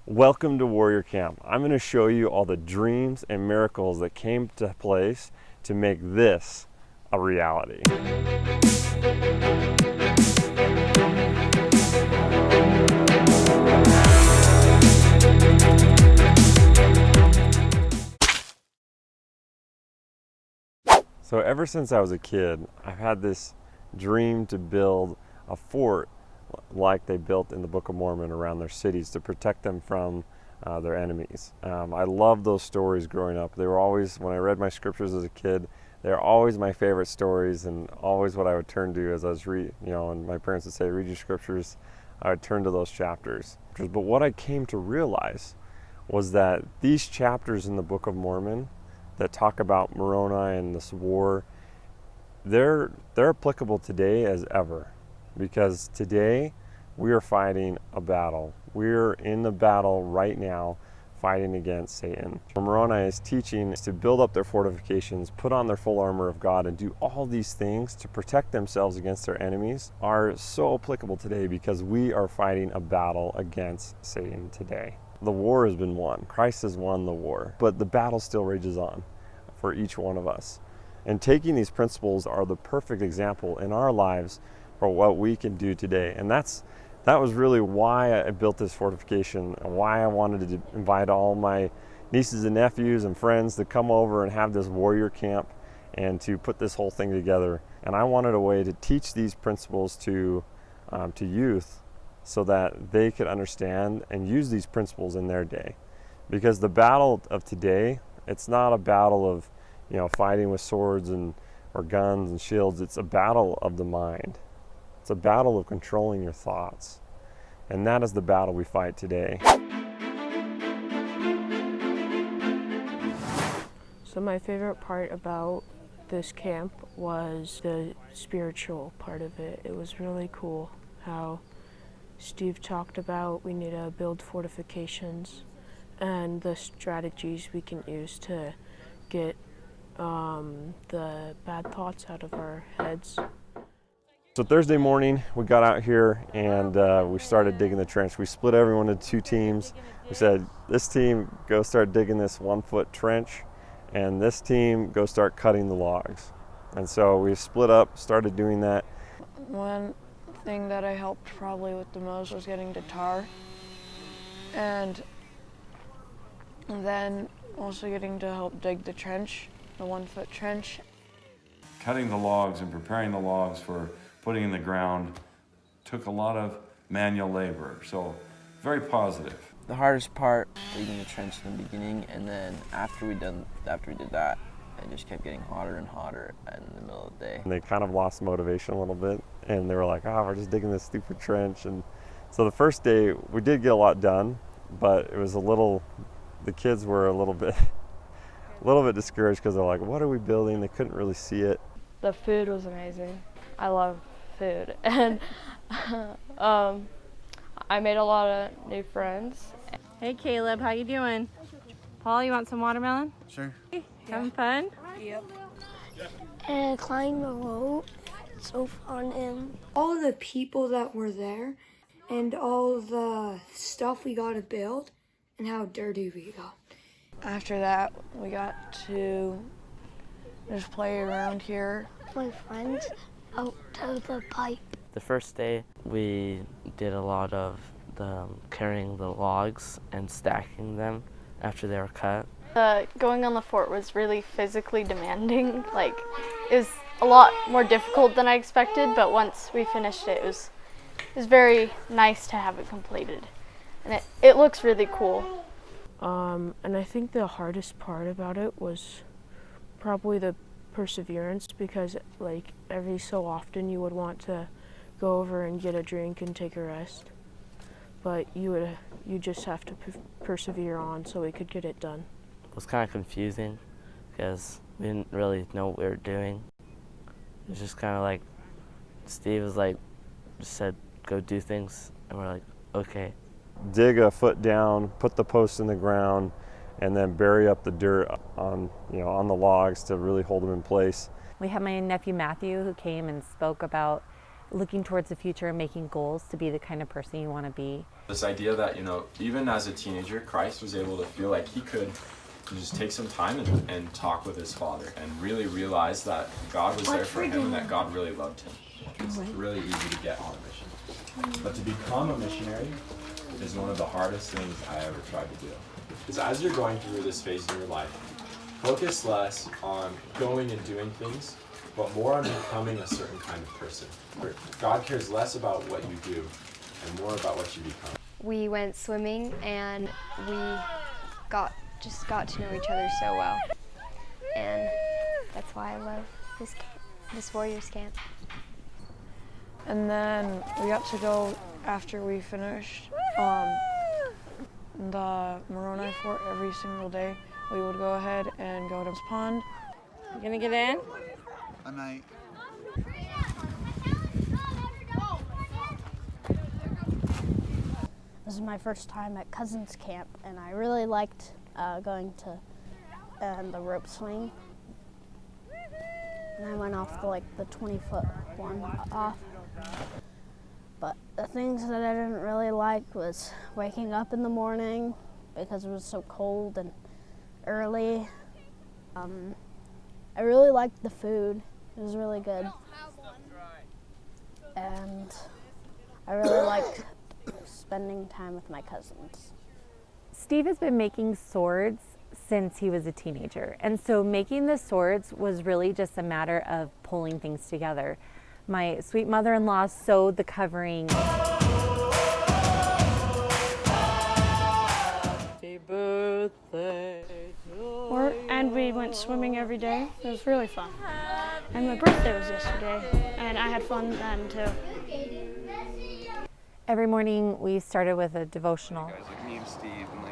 Welcome to Warrior Camp. I'm going to show you all the dreams and miracles that came to place to make this a reality. So ever since I was a kid, I've had this dream to build a fort like they built in the Book of Mormon around their cities to protect them from their enemies. I loved those stories growing up. They were always, when I read my scriptures as a kid, they're always my favorite stories and always what I would turn to as I was and my parents would say, read your scriptures, I would turn to those chapters. But what I came to realize was that these chapters in the Book of Mormon that talk about Moroni and this war, they're applicable today as ever. Because today we are fighting a battle. We're in the battle right now fighting against Satan. Moroni is teaching to build up their fortifications, put on their full armor of God, and do all these things to protect themselves against their enemies are so applicable today because we are fighting a battle against Satan today. The war has been won. Christ has won the war, but the battle still rages on for each one of us. And taking these principles are the perfect example in our lives for what we can do today. And that was really why I built this fortification and why I wanted to invite all my nieces and nephews and friends to come over and have this warrior camp and to put this whole thing together. And I wanted a way to teach these principles to youth so that they could understand and use these principles in their day. Because the battle of today, it's not a battle of fighting with swords or guns and shields. It's a battle of the mind. It's a battle of controlling your thoughts. And that is the battle we fight today. So my favorite part about this camp was the spiritual part of it. It was really cool how Steve talked about we need to build fortifications and the strategies we can use to get the bad thoughts out of our heads. So Thursday morning, we got out here and we started digging the trench. We split everyone into two teams. We said, this team, go start digging this 1-foot trench, and this team, go start cutting the logs. And so we split up, started doing that. One thing that I helped probably with the most was getting to tar. And then also getting to help dig the trench, the 1-foot trench. Cutting the logs and preparing the logs for putting in the ground took a lot of manual labor, so very positive. The hardest part, digging the trench in the beginning, and then after we did that, it just kept getting hotter and hotter in the middle of the day. And they kind of lost motivation a little bit, and they were like, we're just digging this stupid trench. And so the first day, we did get a lot done, but it was the kids were a little bit discouraged because they're like, what are we building? They couldn't really see it. The food was amazing. I love food. And I made a lot of new friends. Hey Caleb, how you doing? Paul, you want some watermelon? Sure. Having fun? Yep. And climb the rope. It's so fun. And all the people that were there and all the stuff we got to build and how dirty we got. After that, we got to just play around here. My friends out to the pipe. The first day, we did a lot of carrying the logs and stacking them after they were cut. Going on the fort was really physically demanding. It was a lot more difficult than I expected, but once we finished it, it was very nice to have it completed. And it looks really cool. And I think the hardest part about it was probably the perseverance, because every so often you would want to go over and get a drink and take a rest, but you just have to persevere on so we could get it done. It was kind of confusing because we didn't really know what we were doing. It was just kind of like Steve was just said go do things, and we're like, okay. Dig a foot down, put the posts in the ground, and then bury up the dirt on the logs to really hold them in place. We had my nephew Matthew who came and spoke about looking towards the future and making goals to be the kind of person you want to be. This idea that, even as a teenager, Christ was able to feel like he could just take some time and talk with his Father and really realize that God was there for him and that God really loved him. It's really easy to get on a mission. But to become a missionary is one of the hardest things I ever tried to do. Because as you're going through this phase in your life, focus less on going and doing things, but more on becoming a certain kind of person. God cares less about what you do and more about what you become. We went swimming and we got to know each other so well. And that's why I love this Warriors camp. And then we got to go, after we finished the Moroni fort every single day. We would go ahead and go to this pond. You gonna get in? I might. This is my first time at Cousins Camp, and I really liked going to the rope swing. And I went off the 20-foot one off. But the things that I didn't really like was waking up in the morning because it was so cold and early. I really liked the food. It was really good. And I really liked spending time with my cousins. Steve has been making swords since he was a teenager. And so making the swords was really just a matter of pulling things together. My sweet mother-in-law sewed the covering. Happy birthday. And we went swimming every day. It was really fun. And my birthday was yesterday, and I had fun then too. Every morning we started with a devotional. Guys like me and Steve and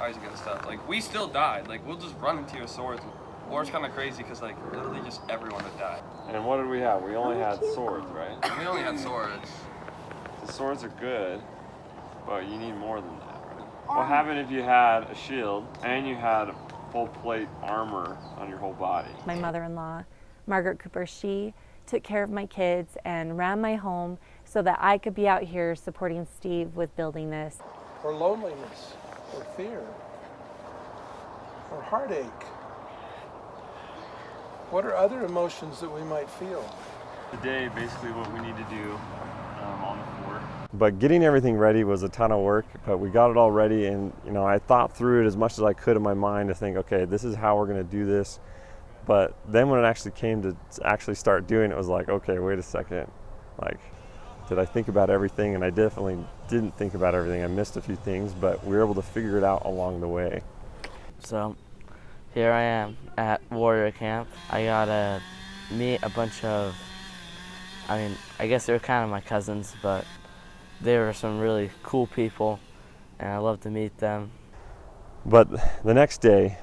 all this good stuff. We still died. We'll just run into your swords. Or it's kind of crazy because literally just everyone would die. And what did we have? We only had swords, right? We only had swords. The swords are good, but you need more than that, right? What happened if you had a shield and you had full plate armor on your whole body? My mother-in-law, Margaret Cooper, she took care of my kids and ran my home so that I could be out here supporting Steve with building this. Or loneliness, or fear, or heartache. What are other emotions that we might feel? Today, basically what we need to do on the fort. But getting everything ready was a ton of work, but we got it all ready, and I thought through it as much as I could in my mind to think, okay, this is how we're going to do this. But then when it actually came to actually start doing it, was like, okay, wait a second. Did I think about everything? And I definitely didn't think about everything. I missed a few things, but we were able to figure it out along the way. So here I am at Warrior Camp. I got to meet a bunch of, I guess they're kind of my cousins, but they were some really cool people, and I love to meet them. But the next day,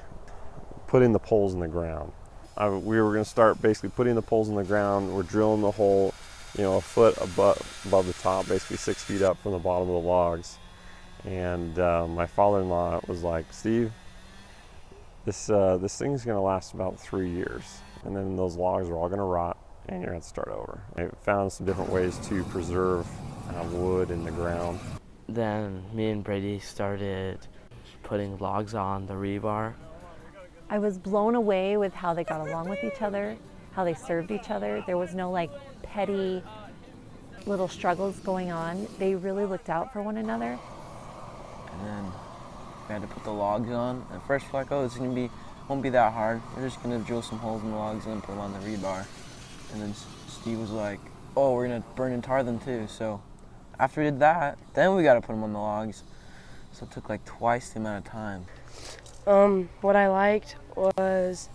putting the poles in the ground. We were going to start basically putting the poles in the ground. We're drilling the hole, a foot above the top, basically 6 feet up from the bottom of the logs. And my father-in-law was like, Steve, this thing's going to last about 3 years, and then those logs are all going to rot, and you're going to start over. I found some different ways to preserve wood in the ground. Then me and Brady started putting logs on the rebar. I was blown away with how they got along with each other, how they served each other. There was no petty little struggles going on. They really looked out for one another. And then we had to put the logs on. At first we're like, oh, this won't be that hard. We're just gonna drill some holes in the logs and then put them on the rebar. And then Steve was like, oh, we're gonna burn and tar them too. So after we did that, then we gotta put them on the logs. So it took twice the amount of time. What I liked was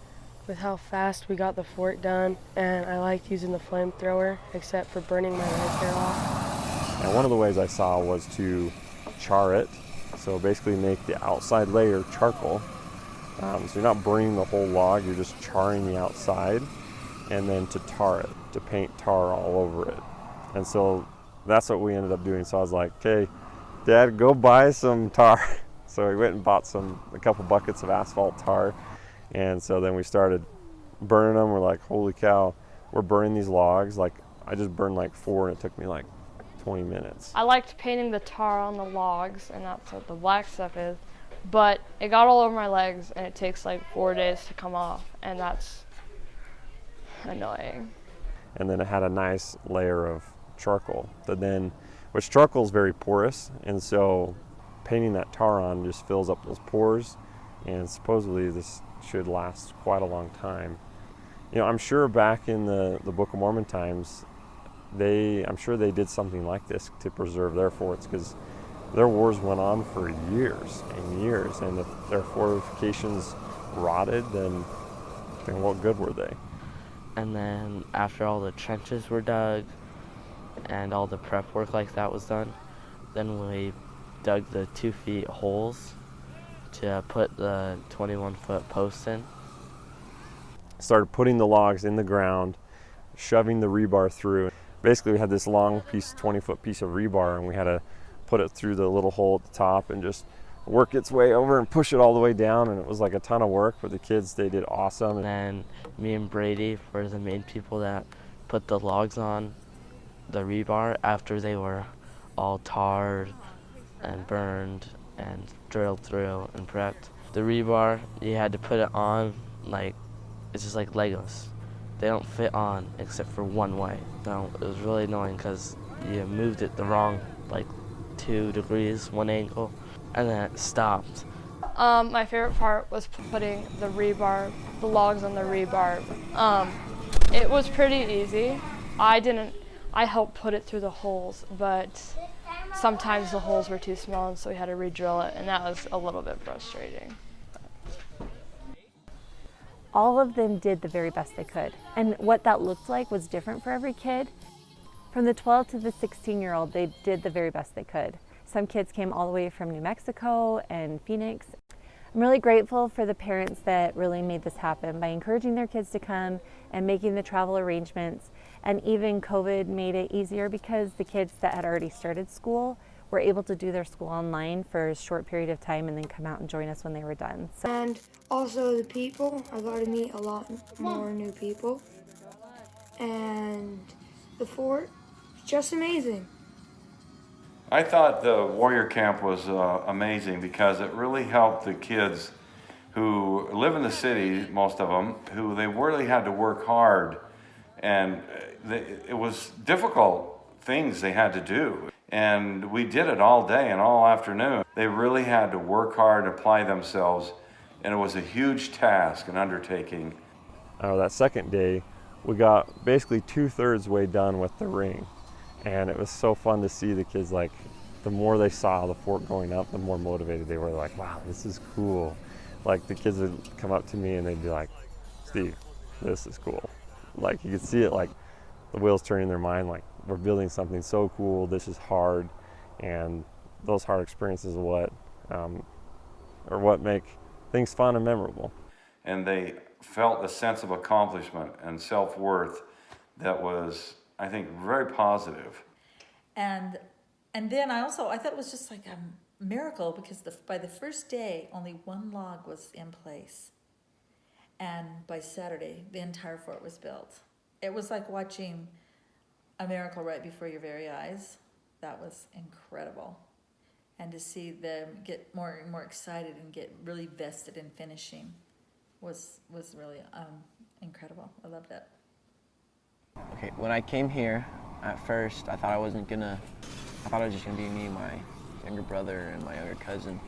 with how fast we got the fort done, and I liked using the flamethrower, except for burning my leg hair off. And one of the ways I saw was to char it. So basically make the outside layer charcoal. So you're not burning the whole log, you're just charring the outside, and then to tar it, to paint tar all over it. And so that's what we ended up doing. So I was like, okay, Dad, go buy some tar. So we went and bought a couple buckets of asphalt tar. And so then we started burning them. We're like, holy cow, we're burning these logs. I just burned 4, and it took me 20 minutes. I liked painting the tar on the logs, and that's what the black stuff is, but it got all over my legs, and it takes like 4 days to come off, and that's annoying. And then it had a nice layer of charcoal, which charcoal is very porous, and so painting that tar on just fills up those pores, and supposedly this should last quite a long time. You know, I'm sure back in the Book of Mormon times, I'm sure they did something like this to preserve their forts, because their wars went on for years and years, and if their fortifications rotted, then what good were they? And then after all the trenches were dug and all the prep work like that was done, then we dug the 2 feet holes to put the 21-foot posts in. Started putting the logs in the ground, shoving the rebar through. Basically, we had this long piece, 20-foot piece of rebar, and we had to put it through the little hole at the top and just work its way over and push it all the way down, and it was like a ton of work, but the kids, they did awesome. And then me and Brady were the main people that put the logs on the rebar after they were all tarred and burned and drilled through and prepped. The rebar, you had to put it on like, it's just like Legos. They don't fit on except for one way. So it was really annoying because you moved it the wrong, like 2 degrees, one angle, and then it stopped. My favorite part was putting the logs on the rebar. It was pretty easy. I helped put it through the holes, but sometimes the holes were too small, and so we had to re-drill it, and that was a little bit frustrating. All of them did the very best they could. And what that looked like was different for every kid. From the 12 to the 16-year-old, they did the very best they could. Some kids came all the way from New Mexico and Phoenix. I'm really grateful for the parents that really made this happen by encouraging their kids to come and making the travel arrangements. And even COVID made it easier because the kids that had already started school were able to do their school online for a short period of time and then come out and join us when they were done. And also the people, I got to meet a lot more new people. And the fort, just amazing. I thought the warrior camp was amazing because it really helped the kids who live in the city, most of them, who they really had to work hard, and it was difficult things they had to do. And we did it all day and all afternoon. They really had to work hard, apply themselves, and it was a huge task, an undertaking. That second day, we got basically 2/3 way done with the ring. And it was so fun to see the kids, like, the more they saw the fort going up, the more motivated they were. Like, wow, this is cool. Like, the kids would come up to me and they'd be like, Steve, this is cool. Like, you could see it, like, the wheels turning in their mind, like, we're building something so cool, this is hard. And those hard experiences are what make things fun and memorable. And they felt a sense of accomplishment and self-worth that was, I think, very positive. And then I thought it was just like a miracle because by the first day, only one log was in place. And by Saturday, the entire fort was built. It was like watching a miracle right before your very eyes. That was incredible. And to see them get more and more excited and get really vested in finishing was really incredible. I loved it. Okay, when I came here, at first, I thought it was just gonna be me, my younger brother, and my younger cousin.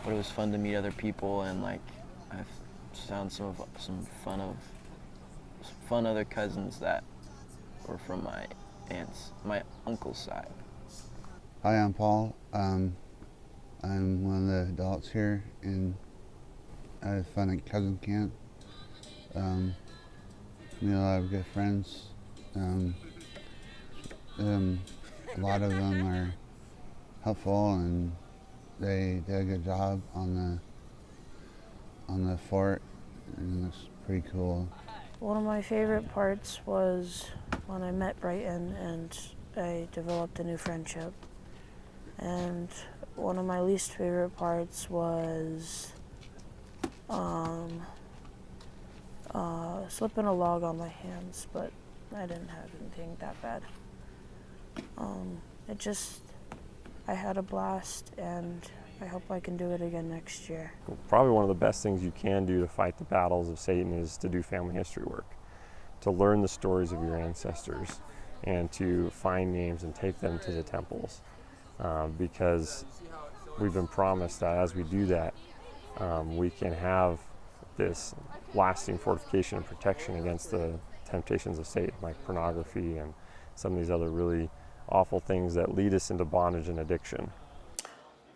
But it was fun to meet other people, and like I've found some fun other cousins that were from my uncle's side. Hi, I'm Paul. I'm one of the adults here, and I had fun at cousin camp. Made a lot of good friends. A lot of them are helpful, and they did a good job on the fort, and it's pretty cool. One of my favorite parts was when I met Brighton and I developed a new friendship. And one of my least favorite parts was slipping a log on my hands, but I didn't have anything that bad. I had a blast, and I hope I can do it again next year. Probably one of the best things you can do to fight the battles of Satan is to do family history work, to learn the stories of your ancestors, and to find names and take them to the temples, because we've been promised that as we do that, we can have this lasting fortification and protection against the temptations of Satan, like pornography and some of these other really awful things that lead us into bondage and addiction.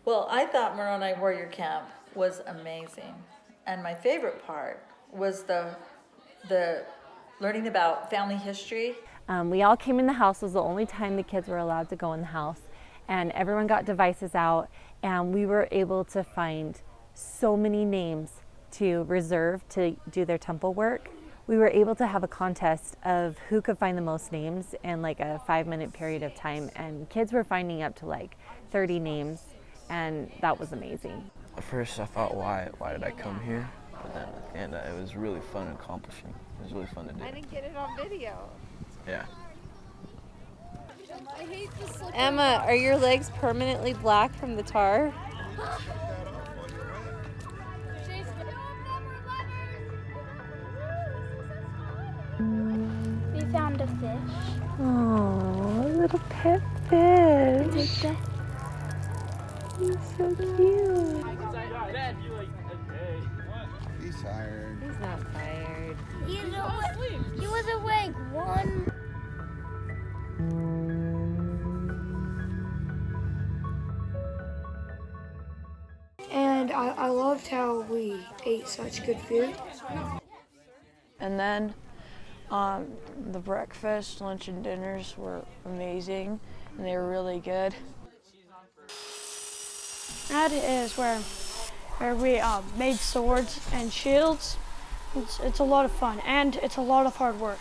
Well, I thought Moroni Warrior Camp was amazing. And my favorite part was the learning about family history. We all came in the house. It was the only time the kids were allowed to go in the house. And everyone got devices out, and we were able to find so many names to reserve to do their temple work. We were able to have a contest of who could find the most names in like a 5-minute period of time, and kids were finding up to like 30 names, and that was amazing. At first I thought, why did I come here? But then at the end, it was really fun and accomplishing. It was really fun to do. I didn't get it on video. Yeah. Emma, are your legs permanently black from the tar? We found a fish. Oh, little pet fish. He's so cute. He's tired. He's not tired. He was awake one. And I loved how we ate such good food. And then the breakfast, lunch, and dinners were amazing, and they were really good. That is where we made swords and shields. It's a lot of fun, and it's a lot of hard work.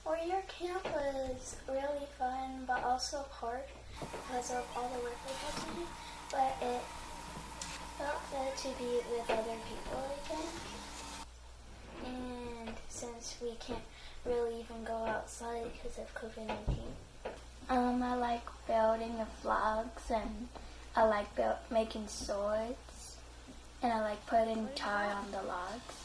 Warrior camp was really fun, but also hard because of all the work we had to do. But it felt good to be with other people again. And since we can't really even go outside because of COVID-19. I like building the flags, and I like making swords, and I like putting tar on the logs.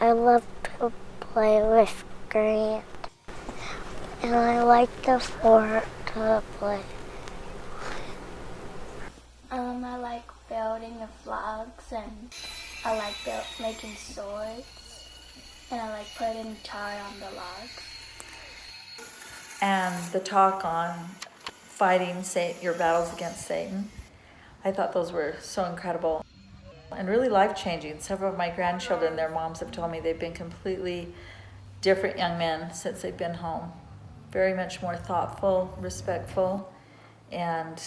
I love to play with Grant, and I like the fort to play. I like building the flags, and I like making swords, and I like putting tar on the logs. And the talk on fighting your battles against Satan, I thought those were so incredible and really life-changing. Several of my grandchildren, their moms have told me they've been completely different young men since they've been home. Very much more thoughtful, respectful, and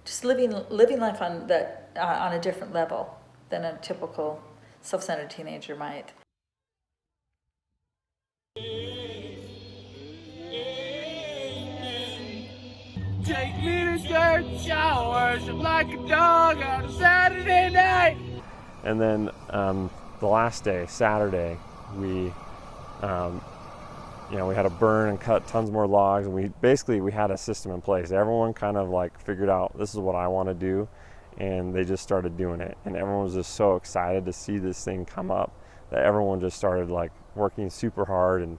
just living life on a different level than a typical self-centered teenager might. Take me to church, showers, I'm like a dog on a Saturday night. And then the last day, Saturday, we we had to burn and cut tons more logs, and we had a system in place. Everyone kind of like figured out, this is what I want to do, and they just started doing it. And everyone was just so excited to see this thing come up that everyone just started like working super hard. And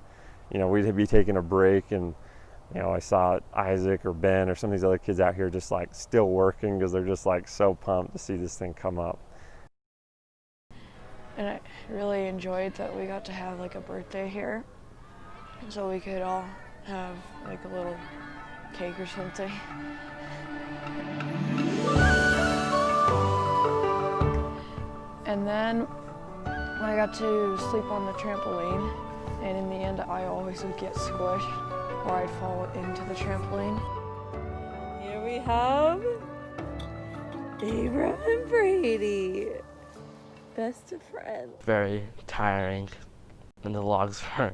we'd be taking a break, and I saw Isaac or Ben or some of these other kids out here just like still working because they're just like so pumped to see this thing come up. And I really enjoyed that we got to have like a birthday here, so we could all have like a little cake or something. And then when I got to sleep on the trampoline, and in the end I always would get squished or I'd fall into the trampoline. Here we have Abram and Brady, best of friends. Very tiring, and the logs were,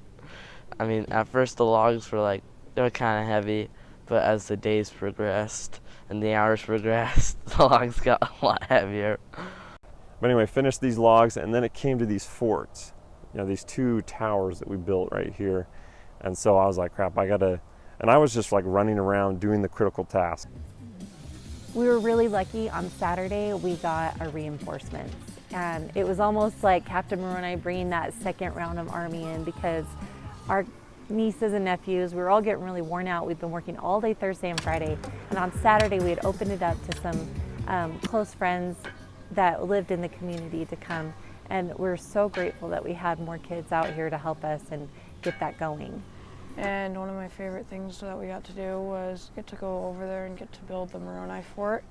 at first the logs were they were kind of heavy, but as the days progressed and the hours progressed, the logs got a lot heavier. But anyway, finished these logs, and then it came to these forts. these 2 towers that we built right here. And so I was like, crap, and I was just like running around doing the critical task. We were really lucky. On Saturday, we got our reinforcements. And it was almost like Captain Moroni bringing that second round of Army in, because our nieces and nephews, we were all getting really worn out. We've been working all day Thursday and Friday. And on Saturday, we had opened it up to some close friends that lived in the community to come. And we're so grateful that we had more kids out here to help us and get that going. And one of my favorite things that we got to do was get to go over there and get to build the Moroni fort.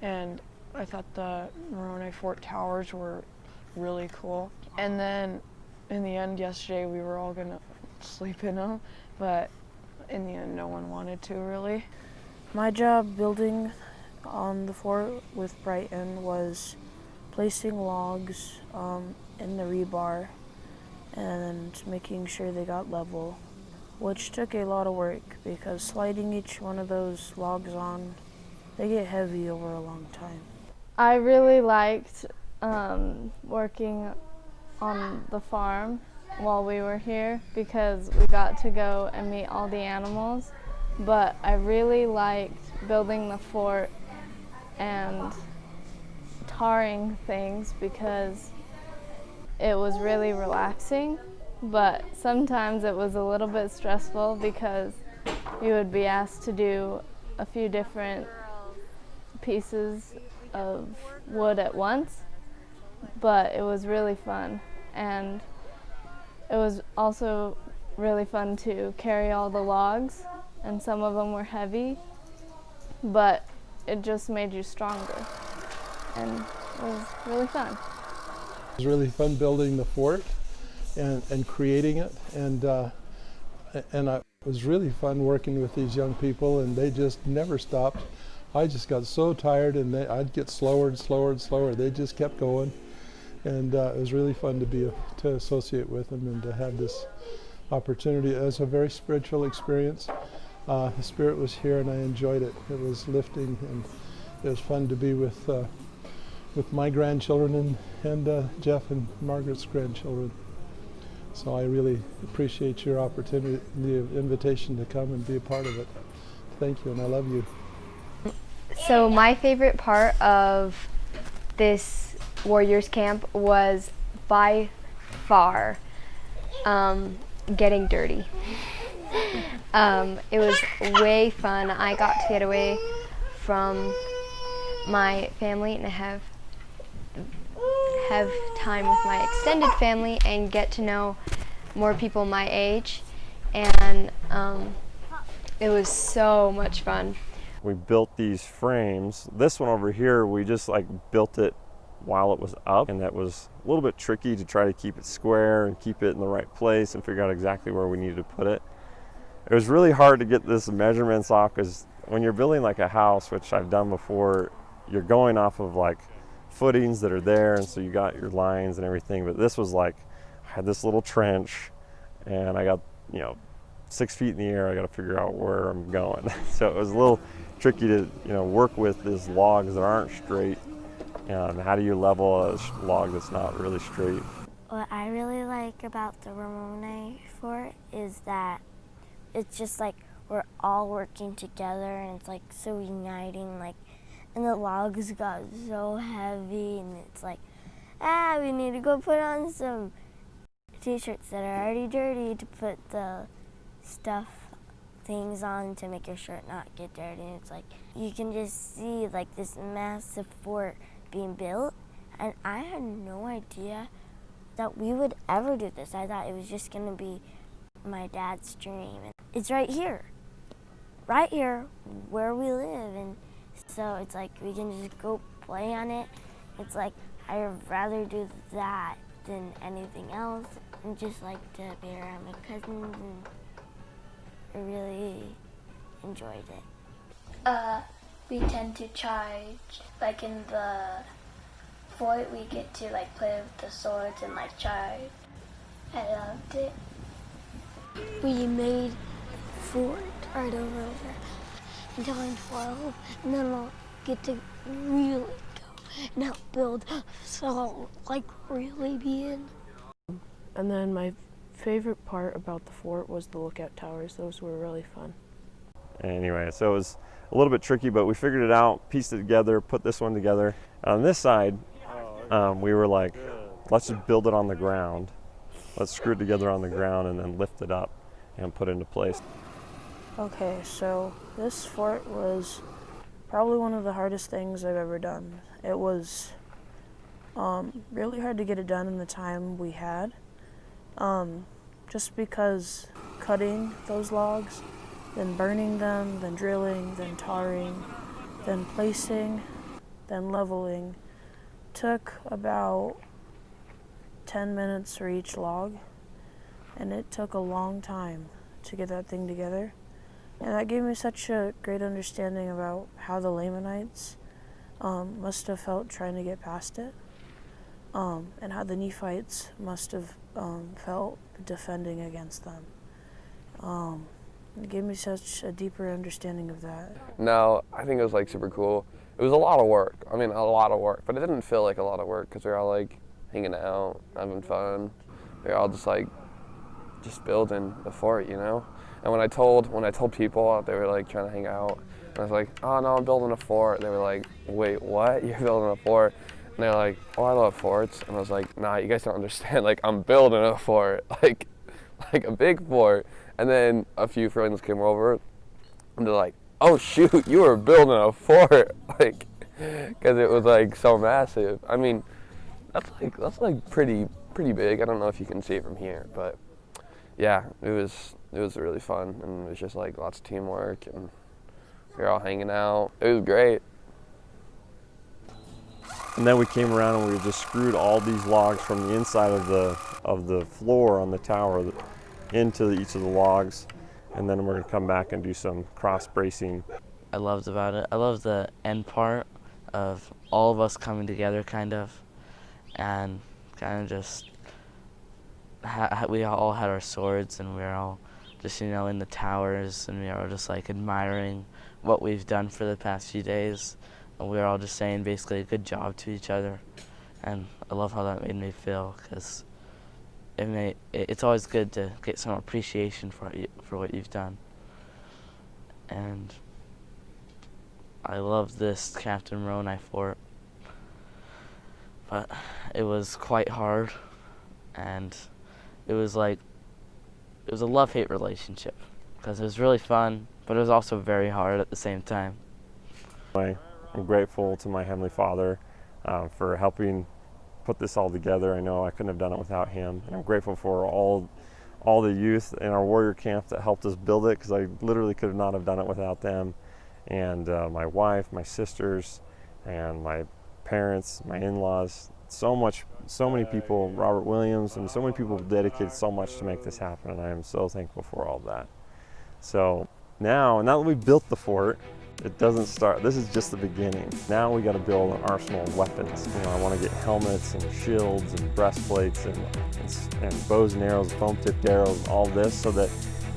And I thought the Moroni fort towers were really cool. And then in the end yesterday, we were all gonna sleep in them, but in the end, no one wanted to really. My job building on the fort with Brighton was placing logs in the rebar and making sure they got level, which took a lot of work because sliding each one of those logs on, they get heavy over a long time. I really liked working on the farm while we were here because we got to go and meet all the animals, but I really liked building the fort and tarring things because it was really relaxing, but sometimes it was a little bit stressful because you would be asked to do a few different pieces of wood at once, but it was really fun. And it was also really fun to carry all the logs, and some of them were heavy, but it just made you stronger, and it was really fun. It was really fun building the fort and creating it, and it was really fun working with these young people, and they just never stopped. I just got so tired, and I'd get slower and slower and slower. They just kept going, and it was really fun to associate with them and to have this opportunity. It was a very spiritual experience. The Spirit was here, and I enjoyed it. It was lifting, and it was fun to be with my grandchildren and Jeff and Margaret's grandchildren. So I really appreciate your opportunity, the invitation to come and be a part of it. Thank you, and I love you. So my favorite part of this Warriors camp was by far getting dirty. It was way fun. I got to get away from my family and have time with my extended family and get to know more people my age, and it was so much fun. We built these frames. This one over here, we just like built it while it was up, and that was a little bit tricky to try to keep it square and keep it in the right place and figure out exactly where we needed to put it. It was really hard to get this measurements off because when you're building like a house, which I've done before, you're going off of like footings that are there, and so you got your lines and everything. But this was like, I had this little trench, and I got 6 feet in the air. I got to figure out where I'm going. So it was a little tricky to work with these logs that aren't straight. How do you level a log that's not really straight? What I really like about the Moroni fort is that it's just like we're all working together, and it's like so uniting. And the logs got so heavy, and it's like, we need to go put on some t-shirts that are already dirty to put the things on to make your shirt not get dirty. And it's like you can just see like this massive fort being built, and I had no idea that we would ever do this. I thought it was just gonna be my dad's dream. And it's right here where we live, and so it's like we can just go play on it. It's like I'd rather do that than anything else, and just like to be around my cousins, and I really enjoyed it. We tend to charge, like in the fort we get to like play with the swords and like charge. I loved it. We made a fort right over there until I'm 12, and then I'll get to really go and help build, so I'll like really be in. And then my favorite part about the fort was the lookout towers. Those were really fun. Anyway, so it was a little bit tricky, but we figured it out, pieced it together, put this one together. On this side, we were like, let's just build it on the ground. Let's screw it together on the ground and then lift it up and put it into place. Okay, so this fort was probably one of the hardest things I've ever done. It was really hard to get it done in the time we had, just because cutting those logs, then burning them, then drilling, then tarring, then placing, then leveling took about 10 minutes for each log, and it took a long time to get that thing together. And that gave me such a great understanding about how the Lamanites must have felt trying to get past it, and how the Nephites must have felt defending against them. It gave me such a deeper understanding of that. No, I think it was like super cool. It was a lot of work. I mean, a lot of work, but it didn't feel like a lot of work because we were all like hanging out, having fun. We were all just like building the fort, you know. And when I told people, they were like trying to hang out. And I was like, oh no, I'm building a fort. They were like, wait, what? You're building a fort? And they're like, oh, I love forts. And I was like, nah, you guys don't understand. Like, I'm building a fort, like a big fort. And then a few friends came over, and they're like, oh shoot, you were building a fort, like, because it was like so massive. I mean, that's like pretty big. I don't know if you can see it from here, but yeah, it was really fun, and it was just like lots of teamwork, and we were all hanging out. It was great. And then we came around and we just screwed all these logs from the inside of the floor on the tower into each of the logs, and then we're going to come back and do some cross bracing. I loved about it. I loved the end part of all of us coming together, and just we all had our swords, and we were all just in the towers, and we were all just like admiring what we've done for the past few days, and we were all just saying basically a good job to each other, and I love how that made me feel, because it's always good to get some appreciation for what you've done. And I love this Captain Moroni fort, but it was quite hard, and it was a love-hate relationship, because it was really fun, but it was also very hard at the same time. I'm grateful to my Heavenly Father for helping put this all together. I know I couldn't have done it without him, and I'm grateful for all the youth in our warrior camp that helped us build it, because I literally could not have done it without them. And my wife, my sisters, and my parents, my in-laws, so many people, Robert Williams, and so many people dedicated so much to make this happen, and I am so thankful for all that. So now that we've built the fort, it doesn't start. This is just the beginning. Now we got to build an arsenal of weapons. I want to get helmets and shields and breastplates and bows and arrows, foam-tipped arrows, all this, so that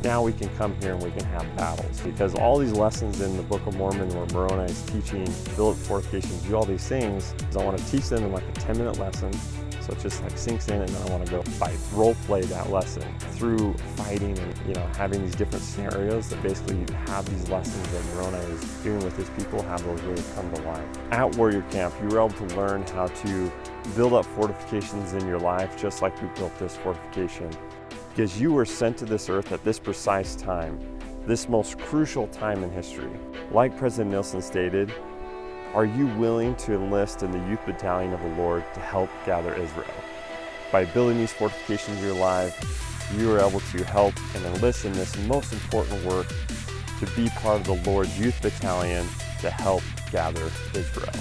now we can come here and we can have battles. Because all these lessons in the Book of Mormon where Moroni is teaching, build fortifications, do all these things, I want to teach them in like a 10-minute lesson. So it just like sinks in, and then I want to go fight, role play that lesson through fighting and having these different scenarios that basically have these lessons that Moroni is doing with his people, have those really come to life. At Warrior Camp, you were able to learn how to build up fortifications in your life, just like we built this fortification, because you were sent to this earth at this precise time, this most crucial time in history. Like President Nelson stated, are you willing to enlist in the youth battalion of the Lord to help gather Israel? By building these fortifications in your life, you are able to help and enlist in this most important work to be part of the Lord's youth battalion to help gather Israel.